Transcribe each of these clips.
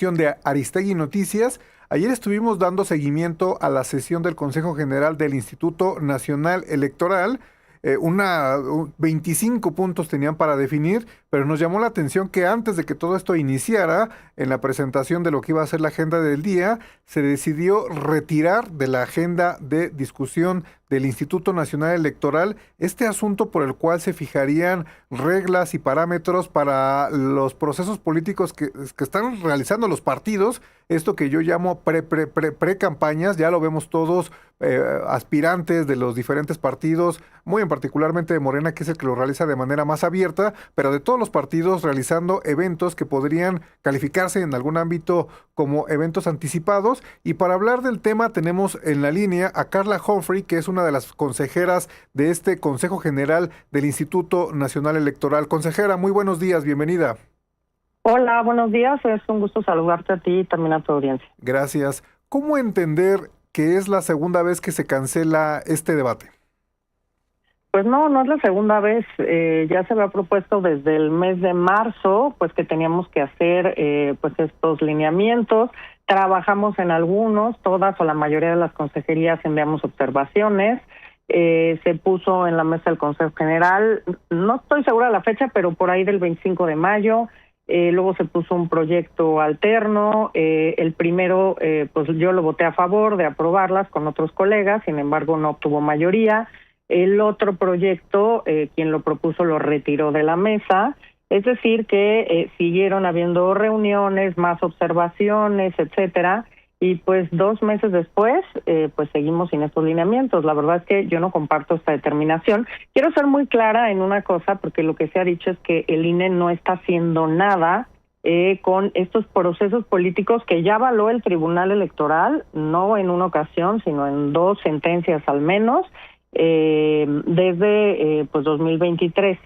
De Aristegui Noticias. Ayer estuvimos dando seguimiento a la sesión del Consejo General del Instituto Nacional Electoral. 25 puntos tenían para definir, pero nos llamó la atención que antes de que todo esto iniciara, en la presentación de lo que iba a ser la agenda del día, se decidió retirar de la agenda de discusión del Instituto Nacional Electoral este asunto por el cual se fijarían reglas y parámetros para los procesos políticos que están realizando los partidos, esto que yo llamo pre-campañas. Ya lo vemos todos, aspirantes de los diferentes partidos, muy en particularmente de Morena, que es el que lo realiza de manera más abierta, pero de todos los partidos realizando eventos que podrían calificarse en algún ámbito como eventos anticipados. Y para hablar del tema tenemos en la línea a Carla Humphrey, que es una de las consejeras de este Consejo General del Instituto Nacional Electoral. Consejera, muy buenos días, bienvenida. Hola, buenos días, es un gusto saludarte a ti y también a tu audiencia. Gracias. ¿Cómo entender que es la segunda vez que se cancela este debate? Pues no es la segunda vez. Ya se había propuesto desde el mes de marzo, pues que teníamos que hacer pues estos lineamientos. Trabajamos en algunos, todas o la mayoría de las consejerías enviamos observaciones. Se puso en la mesa del Consejo General, no estoy segura de la fecha, pero por ahí del 25 de mayo. Luego se puso un proyecto alterno. El primero, pues yo lo voté a favor de aprobarlas con otros colegas, sin embargo no obtuvo mayoría. El otro proyecto, quien lo propuso lo retiró de la mesa, es decir que siguieron habiendo reuniones, más observaciones, etcétera, y pues 2 meses después, pues seguimos sin estos lineamientos. La verdad es que yo no comparto esta determinación. Quiero ser muy clara en una cosa, porque lo que se ha dicho es que el INE no está haciendo nada con estos procesos políticos que ya avaló el Tribunal Electoral, no en una ocasión, sino en 2 sentencias al menos, desde pues 2023.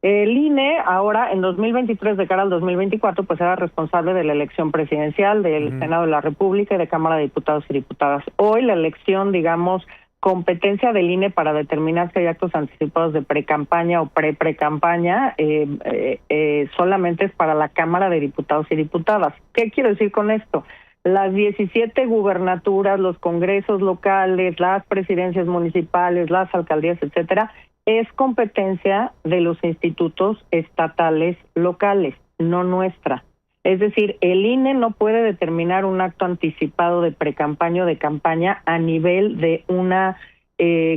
El INE ahora, en 2023, de cara al 2024, pues era responsable de la elección presidencial, del Senado de la República y de Cámara de Diputados y Diputadas. Hoy la elección, digamos, competencia del INE para determinar si hay actos anticipados de precampaña o pre-precampaña, solamente es para la Cámara de Diputados y Diputadas. ¿Qué quiero decir con esto? Las 17 gubernaturas, los congresos locales, las presidencias municipales, las alcaldías, etcétera, es competencia de los institutos estatales locales, no nuestra. Es decir, el INE no puede determinar un acto anticipado de precampaña o de campaña a nivel de una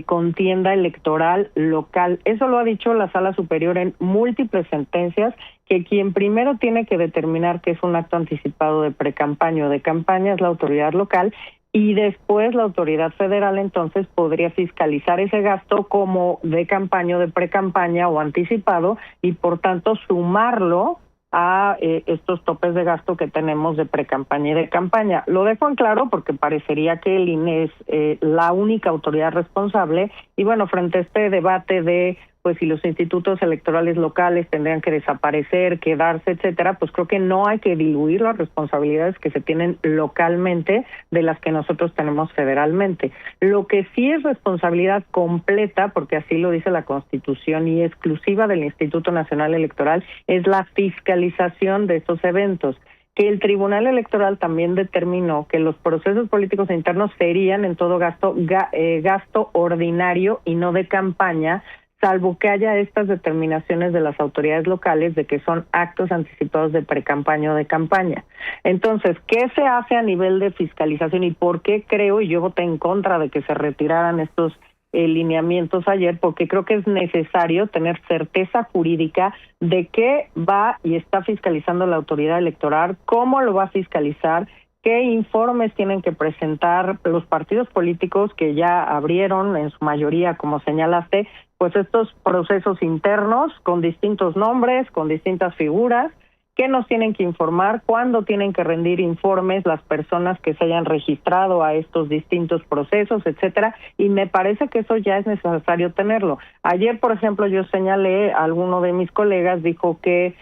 contienda electoral local. Eso lo ha dicho la Sala Superior en múltiples sentencias, que quien primero tiene que determinar que es un acto anticipado de precampaña o de campaña es la autoridad local, y después la autoridad federal entonces podría fiscalizar ese gasto como de campaña o de precampaña o anticipado, y por tanto sumarlo a estos topes de gasto que tenemos de precampaña y de campaña. Lo dejo en claro porque parecería que el INE es la única autoridad responsable, y bueno, frente a este debate de pues si los institutos electorales locales tendrían que desaparecer, quedarse, etcétera, pues creo que no hay que diluir las responsabilidades que se tienen localmente de las que nosotros tenemos federalmente. Lo que sí es responsabilidad completa, porque así lo dice la Constitución y exclusiva del Instituto Nacional Electoral, es la fiscalización de estos eventos, que el Tribunal Electoral también determinó que los procesos políticos internos serían en todo gasto ordinario y no de campaña, salvo que haya estas determinaciones de las autoridades locales de que son actos anticipados de precampaña o de campaña. Entonces, ¿qué se hace a nivel de fiscalización y por qué creo, y yo voté en contra de que se retiraran estos lineamientos ayer? Porque creo que es necesario tener certeza jurídica de qué va y está fiscalizando la autoridad electoral, cómo lo va a fiscalizar, qué informes tienen que presentar los partidos políticos que ya abrieron en su mayoría, como señalaste, pues estos procesos internos con distintos nombres, con distintas figuras, qué nos tienen que informar, cuándo tienen que rendir informes las personas que se hayan registrado a estos distintos procesos, etcétera, y me parece que eso ya es necesario tenerlo. Ayer, por ejemplo, yo señalé, alguno de mis colegas dijo que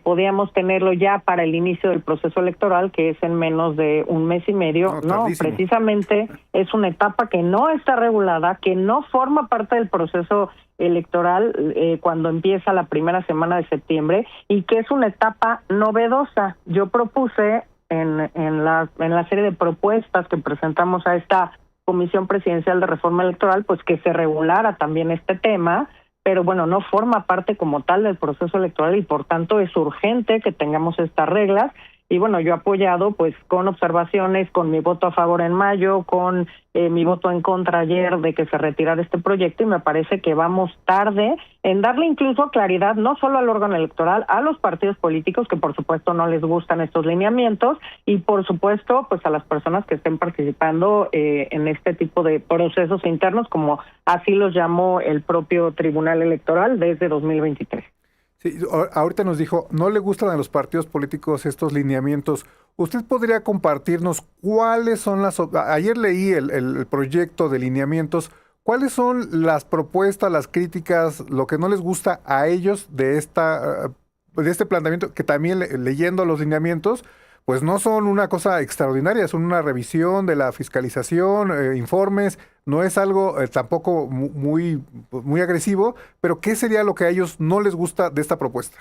podíamos tenerlo ya para el inicio del proceso electoral, que es en menos de un mes y medio. No, precisamente es una etapa que no está regulada, que no forma parte del proceso electoral cuando empieza la primera semana de septiembre, y que es una etapa novedosa. Yo propuse en la serie de propuestas que presentamos a esta Comisión Presidencial de Reforma Electoral, pues que se regulara también este tema, pero bueno, no forma parte como tal del proceso electoral y por tanto es urgente que tengamos estas reglas. Y bueno, yo he apoyado pues con observaciones, con mi voto a favor en mayo, con mi voto en contra ayer de que se retirara este proyecto, y me parece que vamos tarde en darle incluso claridad no solo al órgano electoral, a los partidos políticos que por supuesto no les gustan estos lineamientos, y por supuesto pues a las personas que estén participando en este tipo de procesos internos, como así los llamó el propio Tribunal Electoral desde 2023. Sí, ahorita nos dijo, no le gustan a los partidos políticos estos lineamientos. ¿Usted podría compartirnos cuáles son ayer leí el proyecto de lineamientos, cuáles son las propuestas, las críticas, lo que no les gusta a ellos de este planteamiento, que también leyendo los lineamientos, pues no son una cosa extraordinaria, son una revisión de la fiscalización, informes, no es algo tampoco muy agresivo, pero ¿qué sería lo que a ellos no les gusta de esta propuesta?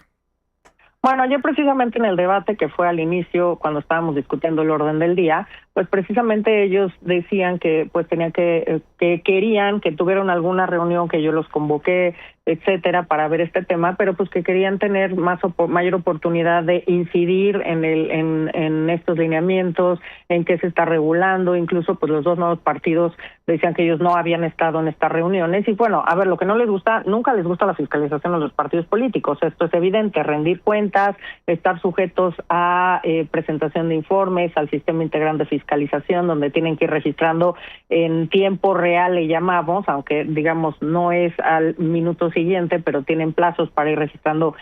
Bueno, ayer precisamente en el debate que fue al inicio, cuando estábamos discutiendo el orden del día, pues precisamente ellos decían que pues tenían que querían que tuvieran alguna reunión, que yo los convoqué, etcétera, para ver este tema, pero pues que querían tener mayor oportunidad de incidir en estos lineamientos, en qué se está regulando. Incluso pues los dos nuevos partidos decían que ellos no habían estado en estas reuniones. Y bueno, a ver, lo que no les gusta, nunca les gusta la fiscalización a los partidos políticos, esto es evidente, rendir cuentas, estar sujetos a presentación de informes, al sistema integral de fiscalización, donde tienen que ir registrando en tiempo real, le llamamos, aunque digamos no es al minuto siguiente, pero tienen plazos para ir registrando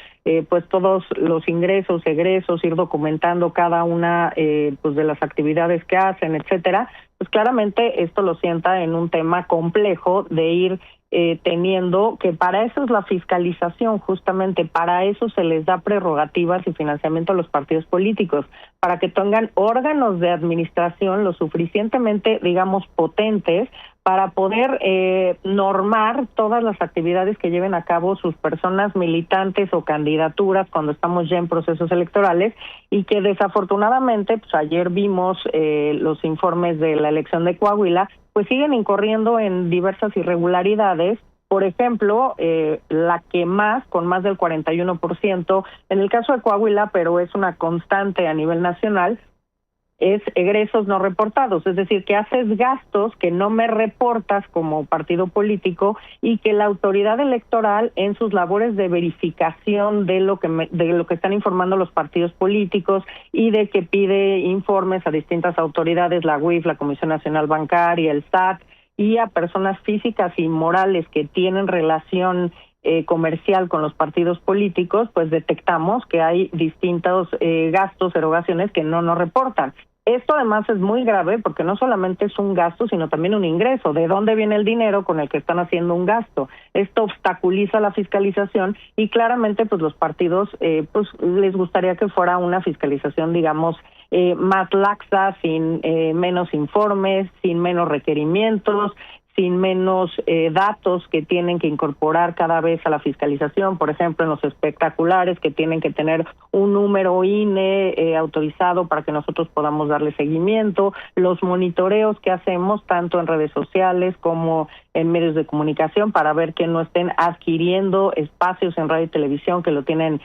pues todos los ingresos, egresos, ir documentando cada una pues de las actividades que hacen, etcétera. Pues claramente esto lo sienta en un tema complejo de ir teniendo, que para eso es la fiscalización, justamente para eso se les da prerrogativas y financiamiento a los partidos políticos, para que tengan órganos de administración lo suficientemente, digamos, potentes para poder normar todas las actividades que lleven a cabo sus personas militantes o candidaturas cuando estamos ya en procesos electorales, y que desafortunadamente, pues ayer vimos los informes de la elección de Coahuila, pues siguen incurriendo en diversas irregularidades. Por ejemplo, la que con más del 41%, en el caso de Coahuila, pero es una constante a nivel nacional, es egresos no reportados, es decir, que haces gastos que no me reportas como partido político, y que la autoridad electoral en sus labores de verificación de lo que están informando los partidos políticos, y de que pide informes a distintas autoridades, la UIF, la Comisión Nacional Bancaria, el SAT, y a personas físicas y morales que tienen relación comercial con los partidos políticos, pues detectamos que hay distintos gastos, erogaciones que no nos reportan. Esto además es muy grave porque no solamente es un gasto, sino también un ingreso. ¿De dónde viene el dinero con el que están haciendo un gasto? Esto obstaculiza la fiscalización, y claramente pues los partidos pues les gustaría que fuera una fiscalización, digamos, más laxa, sin menos informes, sin menos requerimientos, sin menos datos que tienen que incorporar cada vez a la fiscalización. Por ejemplo, en los espectaculares, que tienen que tener un número INE autorizado para que nosotros podamos darle seguimiento, los monitoreos que hacemos tanto en redes sociales como en medios de comunicación para ver que no estén adquiriendo espacios en radio y televisión que lo tienen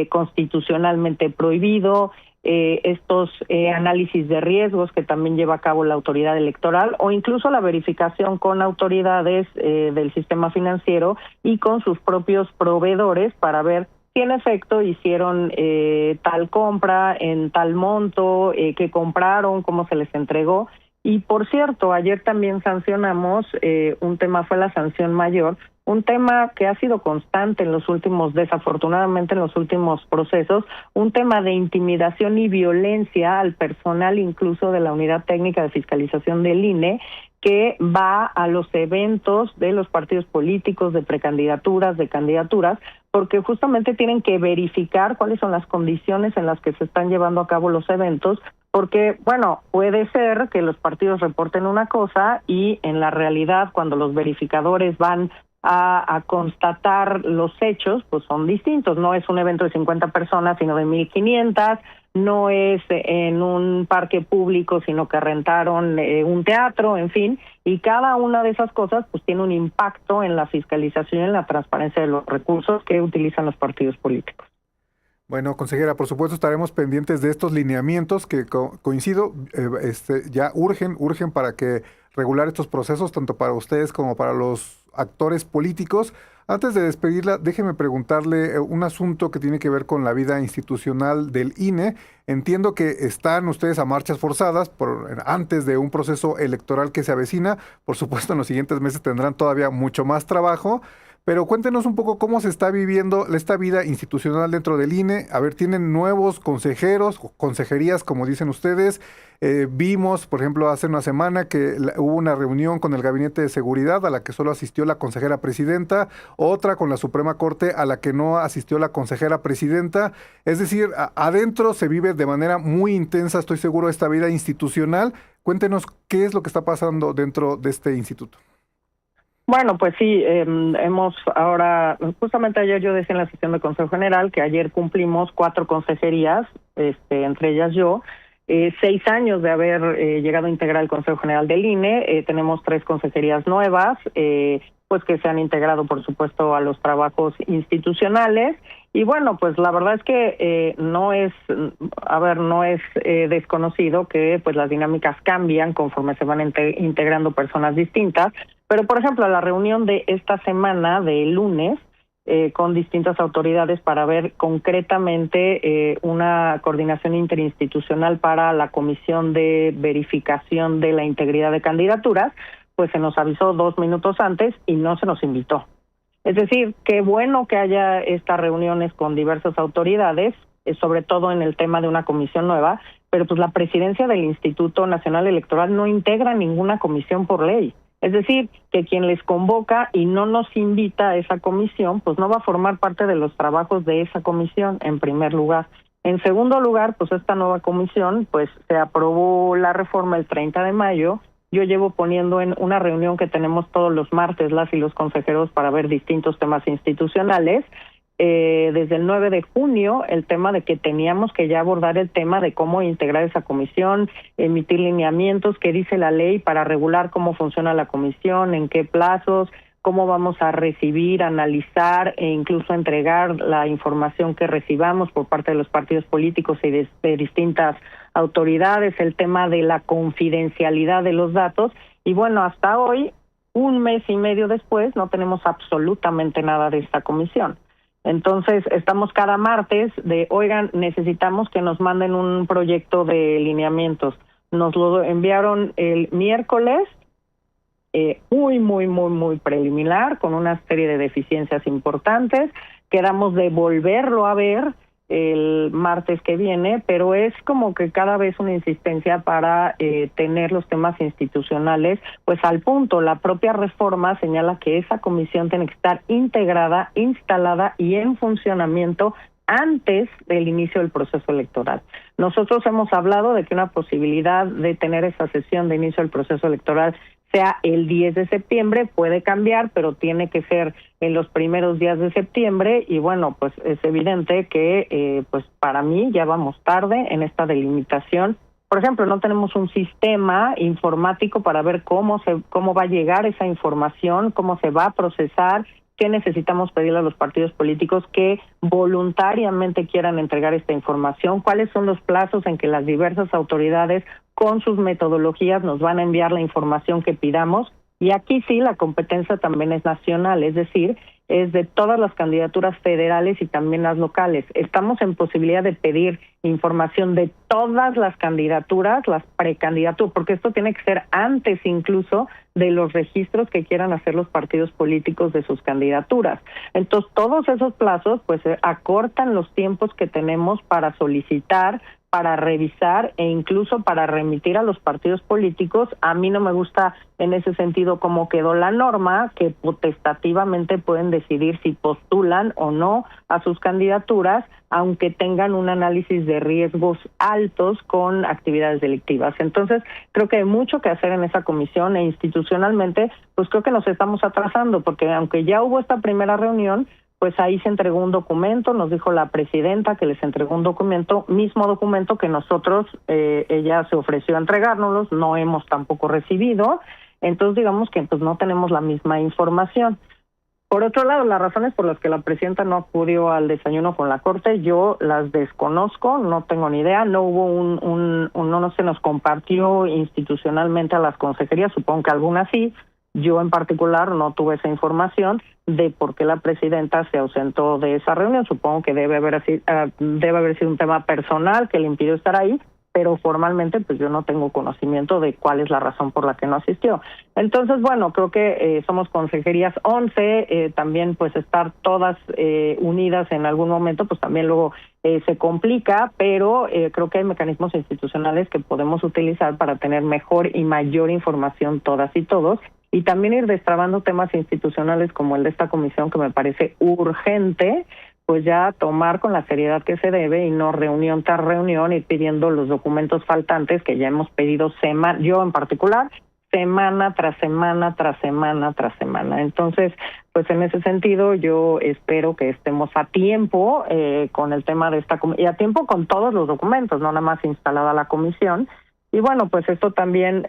constitucionalmente prohibido, estos análisis de riesgos que también lleva a cabo la autoridad electoral, o incluso la verificación con autoridades del sistema financiero y con sus propios proveedores para ver si en efecto hicieron tal compra en tal monto, qué compraron, cómo se les entregó. Y por cierto, ayer también sancionamos, un tema fue la sanción mayor, un tema que ha sido constante en los últimos, desafortunadamente en los últimos procesos, un tema de intimidación y violencia al personal incluso de la Unidad Técnica de Fiscalización del INE, que va a los eventos de los partidos políticos, de precandidaturas, de candidaturas, porque justamente tienen que verificar cuáles son las condiciones en las que se están llevando a cabo los eventos, porque, bueno, puede ser que los partidos reporten una cosa y en la realidad, cuando los verificadores van a constatar los hechos, pues son distintos. No es un evento de 50 personas, sino de 1,500, no es en un parque público, sino que rentaron un teatro, en fin, y cada una de esas cosas pues tiene un impacto en la fiscalización y en la transparencia de los recursos que utilizan los partidos políticos. Bueno, consejera, por supuesto estaremos pendientes de estos lineamientos que coincido, ya urgen para que regular estos procesos, tanto para ustedes como para los actores políticos. Antes de despedirla, déjeme preguntarle un asunto que tiene que ver con la vida institucional del INE. Entiendo que están ustedes a marchas forzadas antes de un proceso electoral que se avecina. Por supuesto, en los siguientes meses tendrán todavía mucho más trabajo. Pero cuéntenos un poco cómo se está viviendo esta vida institucional dentro del INE. A ver, ¿tienen nuevos consejeros, consejerías, como dicen ustedes? Vimos, por ejemplo, hace una semana que hubo una reunión con el Gabinete de Seguridad a la que solo asistió la consejera presidenta, otra con la Suprema Corte a la que no asistió la consejera presidenta. Es decir, adentro se vive de manera muy intensa, estoy seguro, esta vida institucional. Cuéntenos qué es lo que está pasando dentro de este instituto. Bueno, pues sí, hemos ahora, justamente ayer yo decía en la sesión de Consejo General que ayer cumplimos 4 consejerías, entre ellas yo, 6 años de haber llegado a integrar el Consejo General del INE, tenemos 3 consejerías nuevas, pues que se han integrado, por supuesto, a los trabajos institucionales. Y bueno, pues la verdad es que no es desconocido que pues las dinámicas cambian conforme se van integrando personas distintas. Pero, por ejemplo, la reunión de esta semana, de lunes, con distintas autoridades para ver concretamente una coordinación interinstitucional para la Comisión de Verificación de la Integridad de Candidaturas, pues se nos avisó 2 minutos antes y no se nos invitó. Es decir, qué bueno que haya estas reuniones con diversas autoridades, sobre todo en el tema de una comisión nueva, pero pues la presidencia del Instituto Nacional Electoral no integra ninguna comisión por ley. Es decir, que quien les convoca y no nos invita a esa comisión, pues no va a formar parte de los trabajos de esa comisión, en primer lugar. En segundo lugar, pues esta nueva comisión, pues se aprobó la reforma el 30 de mayo. Yo llevo poniendo en una reunión que tenemos todos los martes las y los consejeros para ver distintos temas institucionales. Desde el 9 de junio, el tema de que teníamos que ya abordar el tema de cómo integrar esa comisión, emitir lineamientos, qué dice la ley para regular cómo funciona la comisión, en qué plazos, cómo vamos a recibir, analizar e incluso entregar la información que recibamos por parte de los partidos políticos y de distintas autoridades, el tema de la confidencialidad de los datos. Y bueno, hasta hoy, 1 mes y medio después, no tenemos absolutamente nada de esta comisión. Entonces, estamos cada martes oigan, necesitamos que nos manden un proyecto de lineamientos. Nos lo enviaron el miércoles, muy preliminar, con una serie de deficiencias importantes. Quedamos de volverlo a ver el martes que viene, pero es como que cada vez una insistencia para tener los temas institucionales pues al punto. La propia reforma señala que esa comisión tiene que estar integrada, instalada y en funcionamiento antes del inicio del proceso electoral. Nosotros hemos hablado de que una posibilidad de tener esa sesión de inicio del proceso electoral sea el 10 de septiembre, puede cambiar, pero tiene que ser en los primeros días de septiembre. Y bueno, pues es evidente que pues para mí ya vamos tarde en esta delimitación. Por ejemplo, no tenemos un sistema informático para ver cómo va a llegar esa información, cómo se va a procesar, qué necesitamos pedirle a los partidos políticos que voluntariamente quieran entregar esta información, cuáles son los plazos en que las diversas autoridades con sus metodologías nos van a enviar la información que pidamos. Y aquí sí, la competencia también es nacional, es decir, es de todas las candidaturas federales y también las locales. Estamos en posibilidad de pedir información de todas las candidaturas, las precandidaturas, porque esto tiene que ser antes incluso de los registros que quieran hacer los partidos políticos de sus candidaturas. Entonces, todos esos plazos pues acortan los tiempos que tenemos para solicitar, para revisar e incluso para remitir a los partidos políticos. A mí no me gusta en ese sentido cómo quedó la norma, que potestativamente pueden decidir si postulan o no a sus candidaturas, aunque tengan un análisis de riesgos altos con actividades delictivas. Entonces, creo que hay mucho que hacer en esa comisión e institucionalmente, pues creo que nos estamos atrasando, porque aunque ya hubo esta primera reunión, pues ahí se entregó un documento, nos dijo la presidenta que les entregó un documento, mismo documento que nosotros, ella se ofreció a entregárnoslos, no hemos tampoco recibido, entonces digamos que pues no tenemos la misma información. Por otro lado, las razones por las que la presidenta no acudió al desayuno con la Corte, yo las desconozco, no tengo ni idea, no hubo no se nos compartió institucionalmente a las consejerías, supongo que algunas sí. Yo en particular no tuve esa información de por qué la presidenta se ausentó de esa reunión. Supongo que debe haber sido un tema personal que le impidió estar ahí, pero formalmente pues yo no tengo conocimiento de cuál es la razón por la que no asistió. Entonces, bueno, creo que somos consejerías 11, también pues estar todas unidas en algún momento pues también luego se complica, pero creo que hay mecanismos institucionales que podemos utilizar para tener mejor y mayor información todas y todos, y también ir destrabando temas institucionales como el de esta comisión, que me parece urgente, pues ya tomar con la seriedad que se debe y no reunión tras reunión ir pidiendo los documentos faltantes que ya hemos pedido yo en particular, semana tras semana tras semana tras semana. Entonces, pues en ese sentido yo espero que estemos a tiempo con el tema de esta comisión, y a tiempo con todos los documentos, no nada más instalada la comisión. Y bueno, pues esto también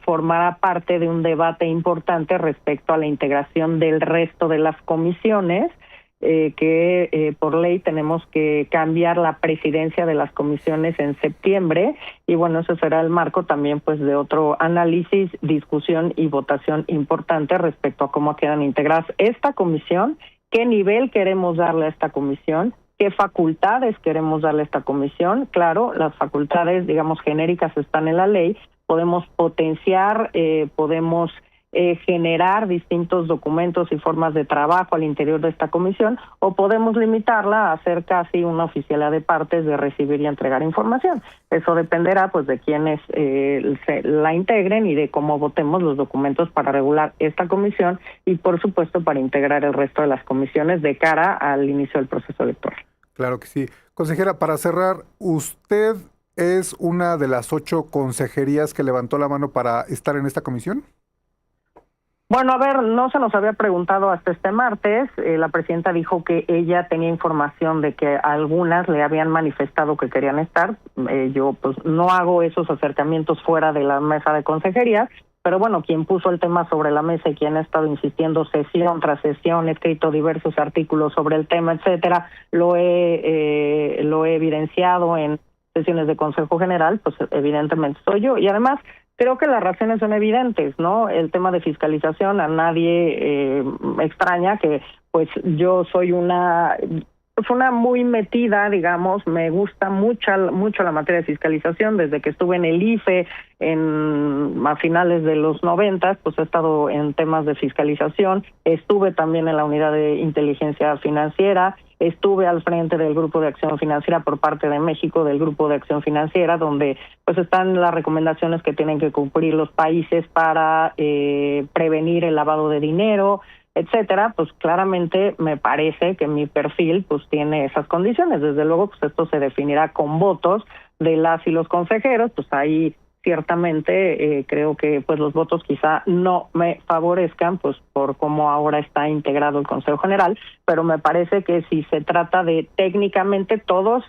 formará parte de un debate importante respecto a la integración del resto de las comisiones, que por ley tenemos que cambiar la presidencia de las comisiones en septiembre, y bueno, eso será el marco también pues de otro análisis, discusión y votación importante respecto a cómo quedan integradas esta comisión, qué nivel queremos darle a esta comisión, qué facultades queremos darle a esta comisión. Claro, las facultades, digamos, genéricas están en la ley, podemos potenciar, podemos generar distintos documentos y formas de trabajo al interior de esta comisión, o podemos limitarla a ser casi una oficialidad de partes de recibir y entregar información. Eso dependerá pues de quiénes la integren y de cómo votemos los documentos para regular esta comisión y por supuesto para integrar el resto de las comisiones de cara al inicio del proceso electoral. Claro que sí. Consejera, para cerrar, ¿usted es una de las 8 consejerías que levantó la mano para estar en esta comisión? Bueno, a ver, no se nos había preguntado hasta este martes. La presidenta dijo que ella tenía información de que algunas le habían manifestado que querían estar. Yo pues no hago esos acercamientos fuera de la mesa de consejería, pero bueno, quien puso el tema sobre la mesa y quien ha estado insistiendo sesión tras sesión, escrito diversos artículos sobre el tema, etcétera, lo he evidenciado en sesiones de Consejo General, pues evidentemente soy yo. Y además creo que las razones son evidentes, ¿no? El tema de fiscalización, a nadie extraña que pues yo soy una muy metida, digamos, me gusta mucho la materia de fiscalización. Desde que estuve en el IFE a finales de los 90, pues he estado en temas de fiscalización, estuve también en la unidad de inteligencia financiera, estuve al frente del Grupo de Acción Financiera por parte de México, del Grupo de Acción Financiera, donde pues están las recomendaciones que tienen que cumplir los países para prevenir el lavado de dinero, etcétera. Pues claramente me parece que mi perfil pues tiene esas condiciones. Desde luego pues esto se definirá con votos de las y los consejeros, pues ahí ciertamente creo que pues los votos quizá no me favorezcan pues por cómo ahora está integrado el Consejo General, pero me parece que si se trata de técnicamente todas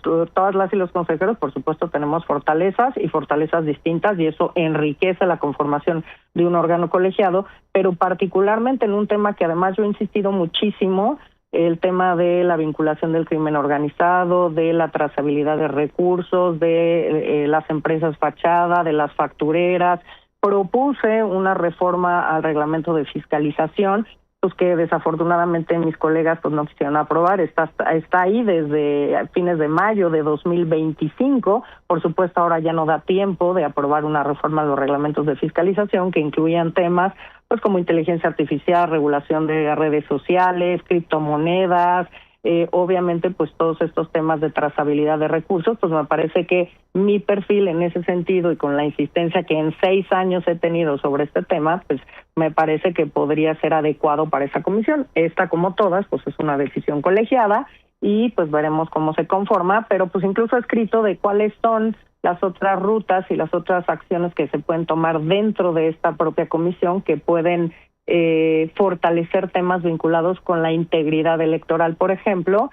las y los consejeros, por supuesto tenemos fortalezas y fortalezas distintas, y eso enriquece la conformación de un órgano colegiado, pero particularmente en un tema que además yo he insistido muchísimo, el tema de la vinculación del crimen organizado, de la trazabilidad de recursos, de las empresas fachada, de las factureras. Propuse una reforma al reglamento de fiscalización, pues que desafortunadamente mis colegas pues no quisieron aprobar. Está ahí desde fines de mayo de 2025. Por supuesto, ahora ya no da tiempo de aprobar una reforma de los reglamentos de fiscalización que incluían temas pues como inteligencia artificial, regulación de redes sociales, criptomonedas, obviamente pues todos estos temas de trazabilidad de recursos. Pues me parece que mi perfil en ese sentido y con la insistencia que en 6 años he tenido sobre este tema, pues me parece que podría ser adecuado para esa comisión. Esta, como todas, pues es una decisión colegiada y pues veremos cómo se conforma, pero pues incluso he escrito de cuáles son las otras rutas y las otras acciones que se pueden tomar dentro de esta propia comisión que pueden fortalecer temas vinculados con la integridad electoral, por ejemplo.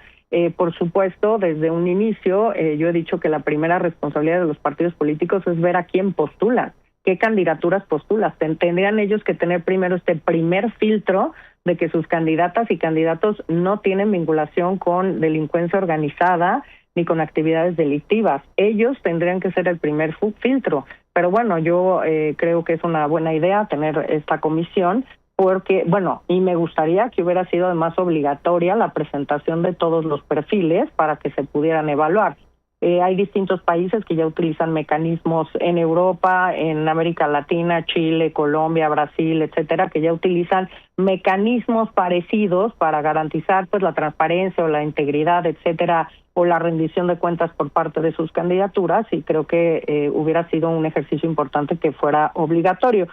Por supuesto, desde un inicio, yo he dicho que la primera responsabilidad de los partidos políticos es ver a quién postulan, qué candidaturas postulan. Tendrían ellos que tener primero este primer filtro de que sus candidatas y candidatos no tienen vinculación con delincuencia organizada ni con actividades delictivas. Ellos tendrían que ser el primer filtro. Pero bueno, yo creo que es una buena idea tener esta comisión, porque, bueno, y me gustaría que hubiera sido además obligatoria la presentación de todos los perfiles para que se pudieran evaluar. Hay distintos países que ya utilizan mecanismos en Europa, en América Latina, Chile, Colombia, Brasil, etcétera, que ya utilizan mecanismos parecidos para garantizar pues la transparencia o la integridad, etcétera, o la rendición de cuentas por parte de sus candidaturas, y creo que hubiera sido un ejercicio importante que fuera obligatorio.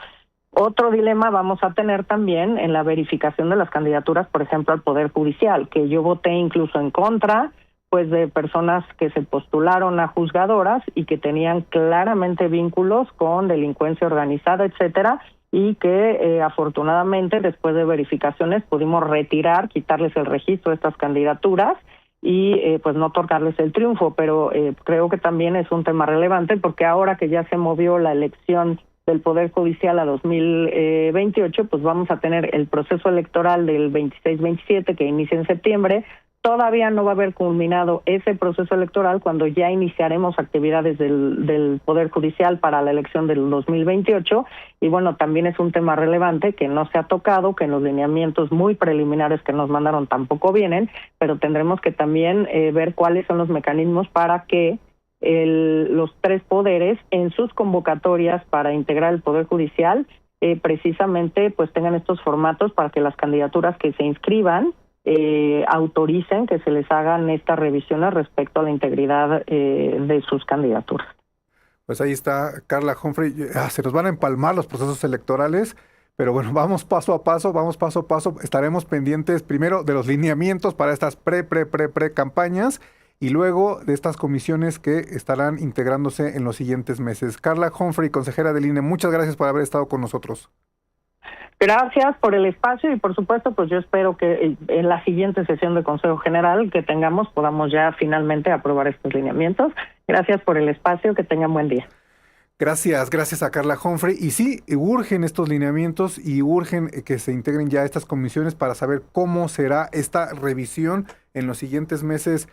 Otro dilema vamos a tener también en la verificación de las candidaturas, por ejemplo, al Poder Judicial, que yo voté incluso en contra pues de personas que se postularon a juzgadoras y que tenían claramente vínculos con delincuencia organizada, etcétera, y que afortunadamente después de verificaciones pudimos retirar, quitarles el registro de estas candidaturas y pues no otorgarles el triunfo, pero creo que también es un tema relevante porque ahora que ya se movió la elección del Poder Judicial a 2028, pues vamos a tener el proceso electoral del 26-27 que inicia en septiembre. Todavía no va a haber culminado ese proceso electoral cuando ya iniciaremos actividades del Poder Judicial para la elección del 2028. Y bueno, también es un tema relevante que no se ha tocado, que en los lineamientos muy preliminares que nos mandaron tampoco vienen, pero tendremos que también ver cuáles son los mecanismos para que los tres poderes en sus convocatorias para integrar el Poder Judicial precisamente pues tengan estos formatos para que las candidaturas que se inscriban autoricen que se les hagan estas revisiones respecto a la integridad de sus candidaturas. Pues ahí está Carla Humphrey. Se nos van a empalmar los procesos electorales, pero bueno, vamos paso a paso. Estaremos pendientes primero de los lineamientos para estas pre campañas y luego de estas comisiones que estarán integrándose en los siguientes meses. Carla Humphrey, consejera del INE, muchas gracias por haber estado con nosotros. Gracias por el espacio y por supuesto pues yo espero que en la siguiente sesión de Consejo General que tengamos podamos ya finalmente aprobar estos lineamientos. Gracias por el espacio, que tengan buen día. Gracias a Carla Humphrey. Y sí, urgen estos lineamientos y urgen que se integren ya estas comisiones para saber cómo será esta revisión en los siguientes meses